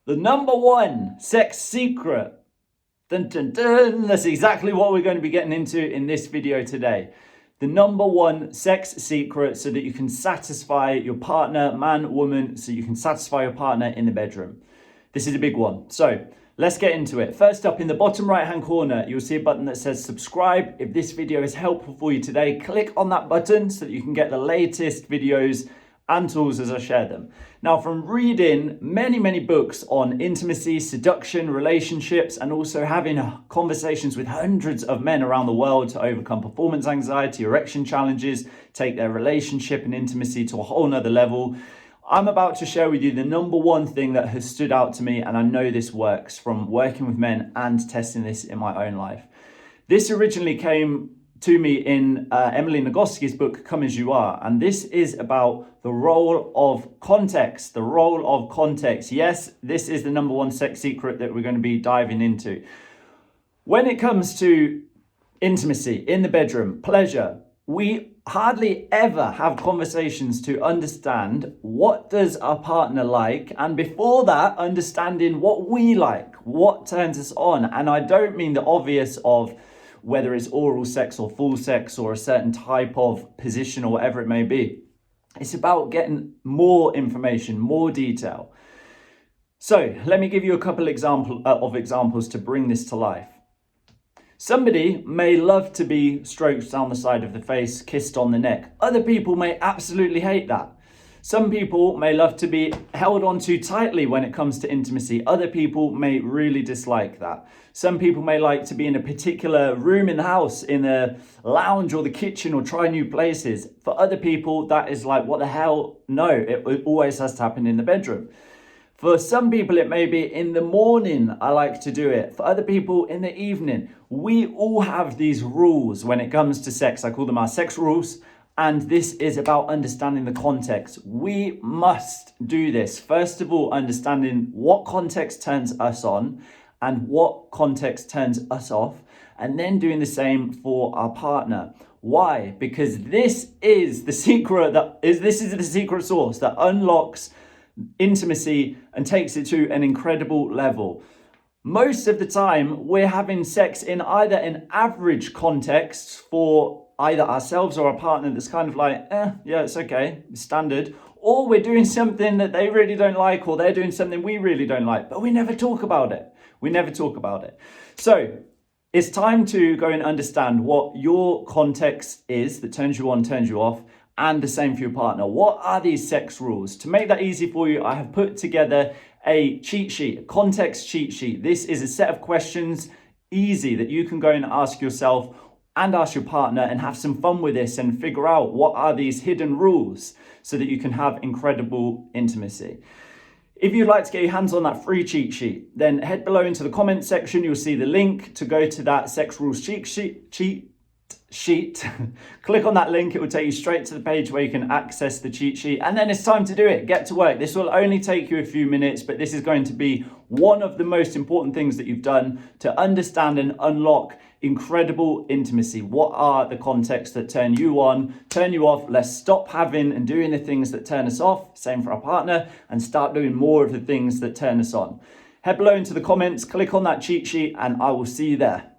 The number one sex secret. Dun, dun, dun. That's exactly what we're going to be getting into in this video today. The number one sex secret so that you can satisfy your partner, man, woman, so you can satisfy your partner in the bedroom. This is a big one. So let's get into it. First up, in the bottom right hand corner, you'll see a button that says subscribe. If this video is helpful for you today, click on that button so that you can get the latest videos and tools as I share them. Now, from reading many books on intimacy, seduction, relationships, and also having conversations with hundreds of men around the world to overcome performance anxiety, erection challenges, take their relationship and intimacy to a whole nother level, I'm about to share with you the number one thing that has stood out to me, and I know this works from working with men and testing this in my own life. This originally came to me in Emily Nagoski's book, Come As You Are. And this is about the role of context, the role of context. Yes, this is the number one sex secret that we're going to be diving into. When it comes to intimacy in the bedroom, pleasure, we hardly ever have conversations to understand what does our partner like, and before that, understanding what we like, what turns us on. And I don't mean the obvious of whether it's oral sex or full sex or a certain type of position or whatever it may be. It's about getting more information, more detail. So let me give you a couple examples to bring this to life. Somebody may love to be stroked down the side of the face, kissed on the neck. Other people may absolutely hate that. Some people may love to be held on too tightly when it comes to intimacy. Other people may really dislike that. Some people may like to be in a particular room in the house, in the lounge or the kitchen, or try new places. For other people, that is like, what the hell? No, it always has to happen in the bedroom. For some people, it may be in the morning, I like to do it. For other people, in the evening. We all have these rules when it comes to sex. I call them our sex rules. And this is about understanding the context. We must do this. First of all, understanding what context turns us on and what context turns us off, and then doing the same for our partner. Why? Because this is the secret this is the secret sauce that unlocks intimacy and takes it to an incredible level. Most of the time, we're having sex in either an average context for either ourselves or our partner that's kind of like, yeah, it's okay, it's standard. Or we're doing something that they really don't like, or they're doing something we really don't like, but we never talk about it. So it's time to go and understand what your context is that turns you on, turns you off, and the same for your partner. What are these sex rules? To make that easy for you, I have put together a cheat sheet, a context cheat sheet. This is a set of questions, easy, that you can go and ask yourself and ask your partner and have some fun with this and figure out what are these hidden rules so that you can have incredible intimacy. If you'd like to get your hands on that free cheat sheet, then head below into the comment section. You'll see the link to go to that sex rules cheat sheet. Click on that link. It will take you straight to the page where you can access the cheat sheet, and then it's time to do it. Get to work. This will only take you a few minutes, but this is going to be one of the most important things that you've done to understand and unlock incredible intimacy. What are the contexts that turn you on, turn you off? Let's stop having and doing the things that turn us off, same for our partner, and start doing more of the things that turn us on. Head below into the comments, click on that cheat sheet, and I will see you there.